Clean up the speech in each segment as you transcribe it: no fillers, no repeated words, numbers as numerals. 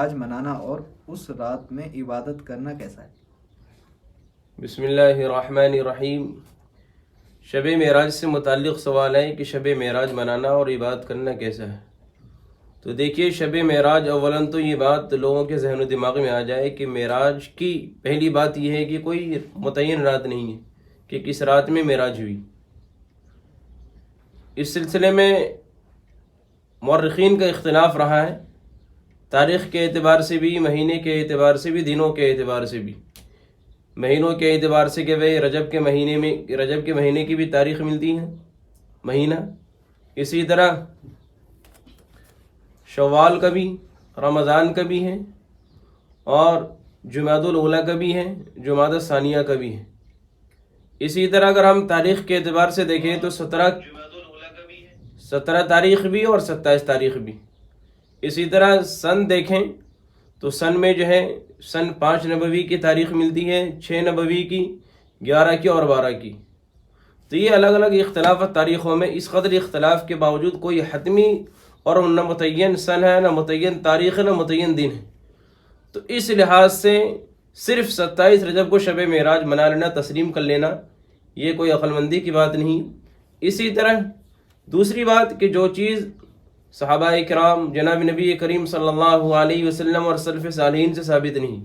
معراج منانا اور اس رات میں عبادت کرنا کیسا ہے؟ بسم اللہ الرحمن الرحیم۔ شب معراج سے متعلق سوال ہے کہ شب معراج منانا اور عبادت کرنا کیسا ہے؟ تو دیکھیے، شب معراج اولاً تو یہ بات لوگوں کے ذہن و دماغ میں آ جائے کہ معراج کی پہلی بات یہ ہے کہ کوئی متعین رات نہیں ہے کہ کس رات میں معراج ہوئی۔ اس سلسلے میں مورخین کا اختلاف رہا ہے، تاریخ کے اعتبار سے بھی، مہینے کے اعتبار سے بھی، دنوں کے اعتبار سے بھی۔ مہینوں کے اعتبار سے کہ بھئی رجب کے مہینے کی بھی تاریخ ملتی ہے مہینہ، اسی طرح شوال کا بھی، رمضان کا بھی ہے، اور جمادی الاولیٰ کا بھی ہے، جمادی الثانیہ کا بھی ہے۔ اسی طرح اگر ہم تاریخ کے اعتبار سے دیکھیں تو 17 تاریخ بھی اور 27 تاریخ بھی۔ اسی طرح سن دیکھیں تو سن میں جو ہے سن 5 نبوی کی تاریخ ملتی ہے، 6 نبوی کی، 11 کی اور 12 کی۔ تو یہ الگ الگ اختلافات تاریخوں میں، اس قدر اختلاف کے باوجود کوئی حتمی اور نہ متعین سن ہے، نہ متعین تاریخ ہے، نہ متعین دن ہے۔ تو اس لحاظ سے صرف 27 رجب کو شب معراج منا لینا، تسلیم کر لینا، یہ کوئی عقل مندی کی بات نہیں۔ اسی طرح دوسری بات کہ جو چیز صحابہ کرام جناب نبی کریم صلی اللہ علیہ وسلم اور سلف صالحین سے ثابت نہیں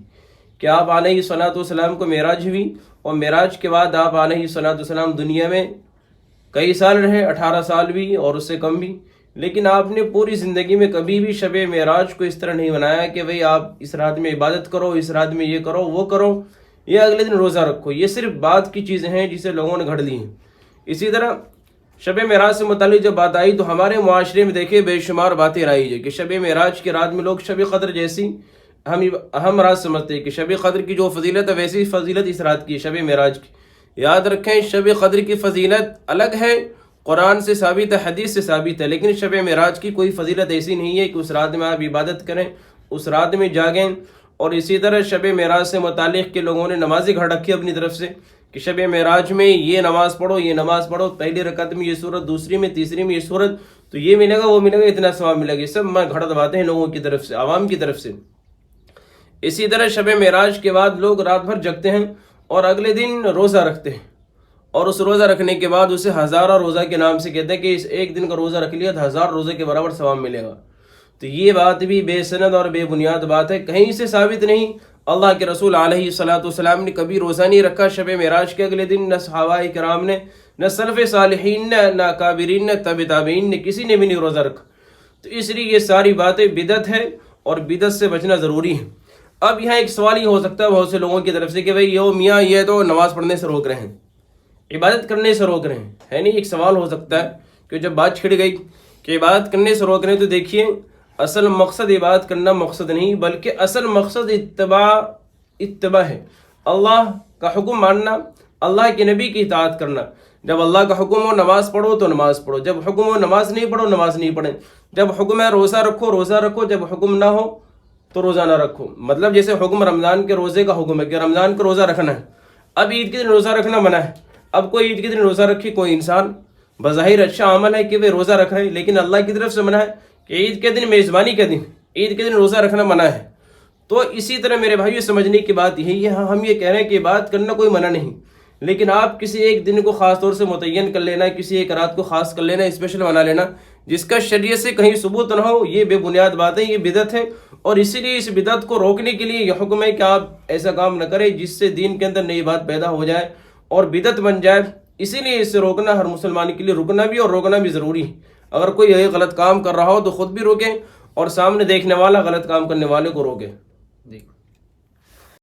کہ آپ علیہ الصلوۃ والسلام کو معراج ہوئی اور معراج کے بعد آپ علیہ الصلوۃ والسلام دنیا میں کئی سال رہے، 18 سال بھی اور اس سے کم بھی، لیکن آپ نے پوری زندگی میں کبھی بھی شب معراج کو اس طرح نہیں منایا کہ بھئی آپ اس رات میں عبادت کرو، اس رات میں یہ کرو، وہ کرو، یا اگلے دن روزہ رکھو۔ یہ صرف بات کی چیزیں ہیں جسے لوگوں نے گھڑ لی ہیں۔ اسی طرح شب معراج سے متعلق جب بات آئی تو ہمارے معاشرے میں دیکھیں بے شمار باتیں رائج ہے کہ شب معراج کی رات میں لوگ شب قدر جیسی اہم رات سمجھتے ہیں کہ شب قدر کی جو فضیلت ہے ویسی فضیلت اس رات کی، شب معراج کی۔ یاد رکھیں، شب قدر کی فضیلت الگ ہے، قرآن سے ثابت ہے، حدیث سے ثابت ہے، لیکن شب معراج کی کوئی فضیلت ایسی نہیں ہے کہ اس رات میں آپ عبادت کریں، اس رات میں جاگیں۔ اور اسی طرح شب معراج سے متعلق کے لوگوں نے نمازیں گھڑ رکھی اپنی طرف سے کہ شب معراج میں یہ نماز پڑھو، یہ نماز پڑھو، پہلی رکعت میں یہ سورت، دوسری میں، تیسری میں یہ سورت، تو یہ ملے گا، وہ ملے گا، اتنا ثواب ملے گا۔ یہ سب گھڑ دباتے ہیں لوگوں کی طرف سے، عوام کی طرف سے۔ اسی طرح شب معراج کے بعد لوگ رات بھر جگتے ہیں اور اگلے دن روزہ رکھتے ہیں، اور اس روزہ رکھنے کے بعد اسے ہزارہ روزہ کے نام سے کہتے ہیں کہ اس ایک دن کا روزہ رکھ لیا تو 1000 روزے کے برابر ثواب ملے گا۔ تو یہ بات بھی بے سند اور بے بنیاد بات ہے، کہیں سے ثابت نہیں۔ اللہ کے رسول علیہ الصلوۃ والسلام نے کبھی روزہ نہیں رکھا شب معراج کے اگلے دن، نہ صحابہ کرام نے، نہ سلف صالحین نے، نہ اکابرین نے، تبع تابعین نے، کسی نے بھی نہیں روزہ رکھا۔ تو اس لیے یہ ساری باتیں بدعت ہے اور بدعت سے بچنا ضروری ہے۔ اب یہاں ایک سوال یہ ہو سکتا ہے بہت سے لوگوں کی طرف سے کہ بھئی میاں یہ تو نماز پڑھنے سے روک رہے ہیں، عبادت کرنے سے روک رہے ہیں، ہے نہیں؟ ایک سوال ہو سکتا ہے کہ جب بات چھڑ گئی کہ عبادت کرنے سے روک رہے ہیں، تو دیکھیے اصل مقصد عبادت کرنا مقصد نہیں، بلکہ اصل مقصد اتباع ہے، اللہ کا حکم ماننا، اللہ کے نبی کی اطاعت کرنا۔ جب اللہ کا حکم ہو نماز پڑھو تو نماز پڑھو، جب حکم ہو نماز نہیں پڑھو نماز نہیں پڑھیں، جب حکم ہے روزہ رکھو روزہ رکھو، جب حکم نہ ہو تو روزہ نہ رکھو۔ مطلب جیسے حکم رمضان کے روزے کا حکم ہے کہ رمضان کا روزہ رکھنا ہے، اب عید کے دن روزہ رکھنا منع ہے۔ اب کوئی عید کے دن روزہ رکھے کوئی انسان، بظاہر اچھا عمل ہے کہ وہ روزہ رکھ رہے ہیں، لیکن اللہ کی طرف سے منع ہے کہ عید کے دن، میزبانی کے دن، عید کے دن روزہ رکھنا منع ہے۔ تو اسی طرح میرے بھائیو سمجھنے کی بات یہی ہے، ہم یہ کہہ رہے ہیں کہ بات کرنا کوئی منع نہیں، لیکن آپ کسی ایک دن کو خاص طور سے متعین کر لینا، کسی ایک رات کو خاص کر لینا، اسپیشل بنا لینا، جس کا شریعت سے کہیں ثبوت نہ ہو، یہ بے بنیاد باتیں، یہ بدعت ہے۔ اور اسی لیے اس بدعت کو روکنے کے لیے یہ حکم ہے کہ آپ ایسا کام نہ کریں جس سے دین کے اندر نئی بات پیدا ہو جائے اور بدعت بن جائے۔ اسی لیے اس سے روکنا ہر مسلمان کے لیے، رکنا بھی اور روکنا بھی ضروری ہے۔ اگر کوئی غلط کام کر رہا ہو تو خود بھی روکیں اور سامنے دیکھنے والا غلط کام کرنے والے کو روکے۔